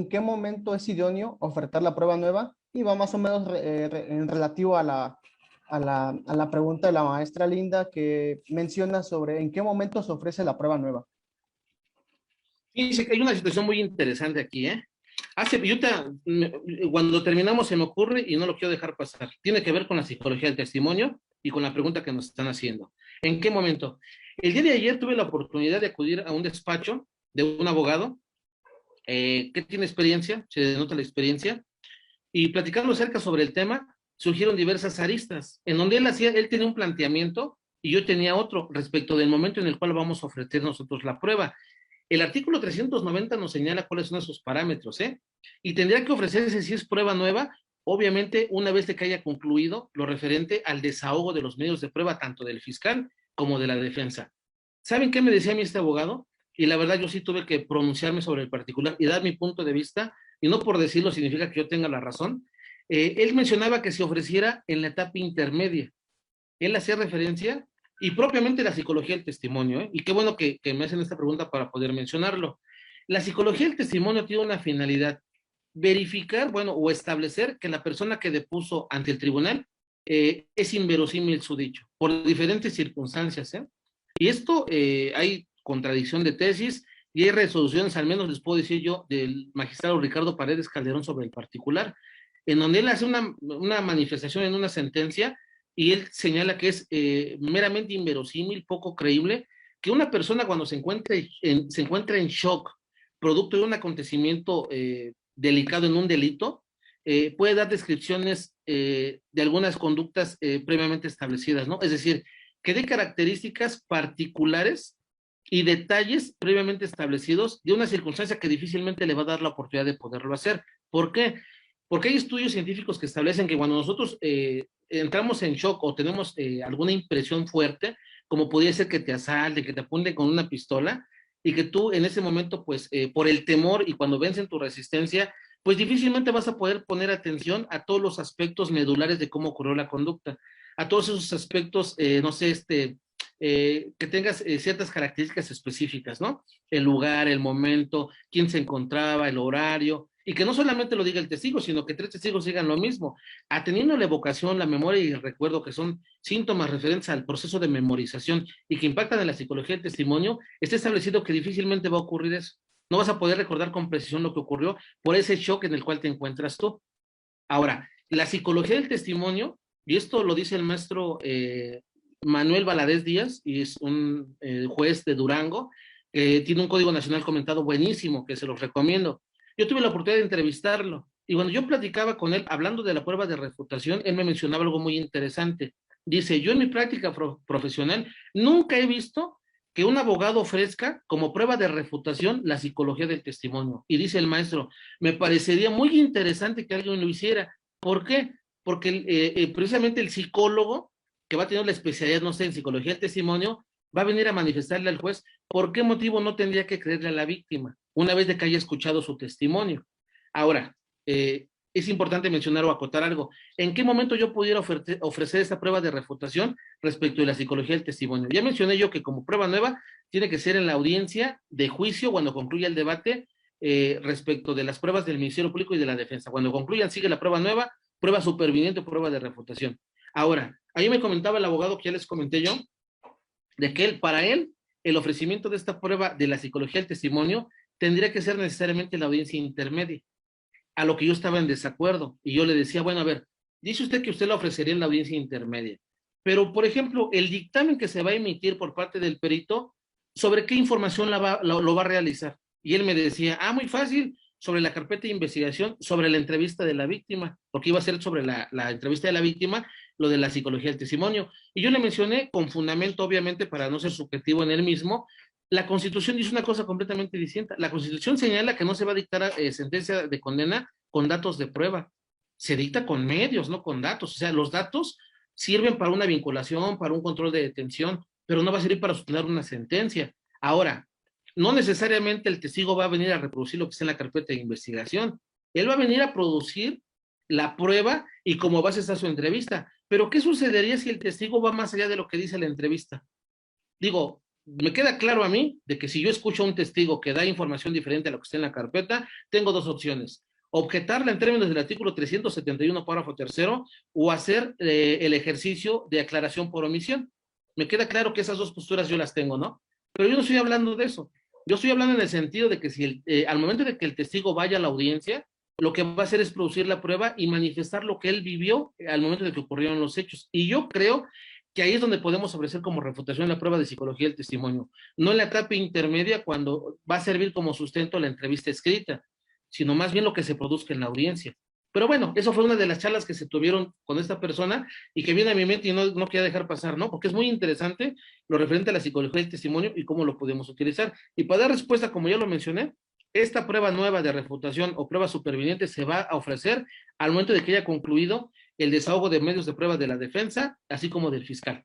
en qué momento es idóneo ofertar la prueba nueva y va más o menos en relativo a la pregunta de la maestra Linda que menciona sobre en qué momento se ofrece la prueba nueva. Fíjense que hay una situación muy interesante aquí, ¿eh? Cuando terminamos se me ocurre y no lo quiero dejar pasar. Tiene que ver con la psicología del testimonio y con la pregunta que nos están haciendo. ¿En qué momento? El día de ayer tuve la oportunidad de acudir a un despacho de un abogado que tiene experiencia, se denota la experiencia, y platicando acerca sobre el tema, surgieron diversas aristas, en donde él tenía un planteamiento y yo tenía otro respecto del momento en el cual vamos a ofrecer nosotros la prueba. El artículo 390 nos señala cuáles son esos parámetros, ¿eh? Y tendría que ofrecerse, si es prueba nueva, obviamente una vez de que haya concluido lo referente al desahogo de los medios de prueba, tanto del fiscal como de la defensa. ¿Saben qué me decía a mí este abogado? Y la verdad yo sí tuve que pronunciarme sobre el particular y dar mi punto de vista, y no por decirlo significa que yo tenga la razón. Él mencionaba que se ofreciera en la etapa intermedia. Él hacía referencia y propiamente la psicología del testimonio, ¿eh? Y qué bueno que me hacen esta pregunta para poder mencionarlo. La psicología del testimonio tiene una finalidad: verificar, bueno, o establecer que la persona que depuso ante el tribunal es inverosímil su dicho, por diferentes circunstancias, ¿eh? Y esto hay contradicción de tesis y hay resoluciones, al menos les puedo decir yo, del magistrado Ricardo Paredes Calderón sobre el particular, en donde él hace una manifestación en una sentencia y él señala que es meramente inverosímil, poco creíble, que una persona cuando se encuentra en shock, producto de un acontecimiento delicado en un delito, puede dar descripciones de algunas conductas previamente establecidas, ¿no? Es decir, que dé características particulares y detalles previamente establecidos de una circunstancia que difícilmente le va a dar la oportunidad de poderlo hacer. ¿Por qué? Porque hay estudios científicos que establecen que cuando nosotros entramos en shock o tenemos alguna impresión fuerte, como podría ser que te asalten, que te apunten con una pistola, y que tú en ese momento, pues, por el temor y cuando vencen tu resistencia, pues difícilmente vas a poder poner atención a todos los aspectos medulares de cómo ocurrió la conducta, a todos esos aspectos, no sé, que tengas ciertas características específicas, ¿no? El lugar, el momento, quién se encontraba, el horario, y que no solamente lo diga el testigo, sino que tres testigos digan lo mismo, atendiendo la evocación, la memoria y el recuerdo, que son síntomas referentes al proceso de memorización y que impactan en la psicología del testimonio. Está establecido que difícilmente va a ocurrir eso. No vas a poder recordar con precisión lo que ocurrió por ese shock en el cual te encuentras tú. Ahora, la psicología del testimonio, y esto lo dice el maestro Manuel Valadez Díaz, y es un juez de Durango, que tiene un código nacional comentado buenísimo, que se los recomiendo. Yo tuve la oportunidad de entrevistarlo, y cuando yo platicaba con él, hablando de la prueba de refutación, él me mencionaba algo muy interesante. Dice, yo en mi práctica profesional nunca he visto que un abogado ofrezca como prueba de refutación la psicología del testimonio. Y dice el maestro, me parecería muy interesante que alguien lo hiciera. ¿Por qué? Porque precisamente el psicólogo que va a tener la especialidad, no sé, en psicología del testimonio, va a venir a manifestarle al juez por qué motivo no tendría que creerle a la víctima una vez de que haya escuchado su testimonio. Ahora, es importante mencionar o acotar algo. ¿En qué momento yo pudiera ofrecer esta prueba de refutación respecto de la psicología del testimonio? Ya mencioné yo que como prueba nueva tiene que ser en la audiencia de juicio cuando concluya el debate respecto de las pruebas del Ministerio Público y de la Defensa. Cuando concluyan, sigue la prueba nueva, prueba superviniente o prueba de refutación. Ahora, ahí me comentaba el abogado que ya les comenté yo, de que para él, el ofrecimiento de esta prueba de la psicología del testimonio tendría que ser necesariamente la audiencia intermedia, a lo que yo estaba en desacuerdo. Y yo le decía, bueno, a ver, dice usted que usted la ofrecería en la audiencia intermedia, pero, por ejemplo, el dictamen que se va a emitir por parte del perito, ¿sobre qué información lo va a realizar? Y él me decía, muy fácil, sobre la carpeta de investigación, sobre la entrevista de la víctima, porque iba a ser sobre la entrevista de la víctima, lo de la psicología del testimonio. Y yo le mencioné, con fundamento, obviamente, para no ser subjetivo en él mismo, la Constitución dice una cosa completamente distinta. La Constitución señala que no se va a dictar sentencia de condena con datos de prueba. Se dicta con medios, no con datos. O sea, los datos sirven para una vinculación, para un control de detención, pero no va a servir para sustener una sentencia. Ahora, no necesariamente el testigo va a venir a reproducir lo que está en la carpeta de investigación. Él va a venir a producir la prueba y como base está su entrevista. Pero ¿qué sucedería si el testigo va más allá de lo que dice la entrevista? Digo, Me queda claro a mí de que si yo escucho a un testigo que da información diferente a lo que está en la carpeta, tengo dos opciones: objetarla en términos del artículo 371, párrafo tercero, o hacer el ejercicio de aclaración por omisión. Me queda claro que esas dos posturas yo las tengo, ¿no? Pero yo no estoy hablando de eso. Yo estoy hablando en el sentido de que si al momento de que el testigo vaya a la audiencia, lo que va a hacer es producir la prueba y manifestar lo que él vivió al momento de que ocurrieron los hechos. Y yo creo que ahí es donde podemos ofrecer como refutación la prueba de psicología del testimonio, no en la etapa intermedia cuando va a servir como sustento la entrevista escrita, sino más bien lo que se produzca en la audiencia. Pero bueno, eso fue una de las charlas que se tuvieron con esta persona y que viene a mi mente y no quería dejar pasar, ¿no? Porque es muy interesante lo referente a la psicología del testimonio y cómo lo podemos utilizar. Y para dar respuesta, como ya lo mencioné, esta prueba nueva de refutación o prueba superviniente se va a ofrecer al momento de que haya concluido el desahogo de medios de prueba de la defensa, así como del fiscal.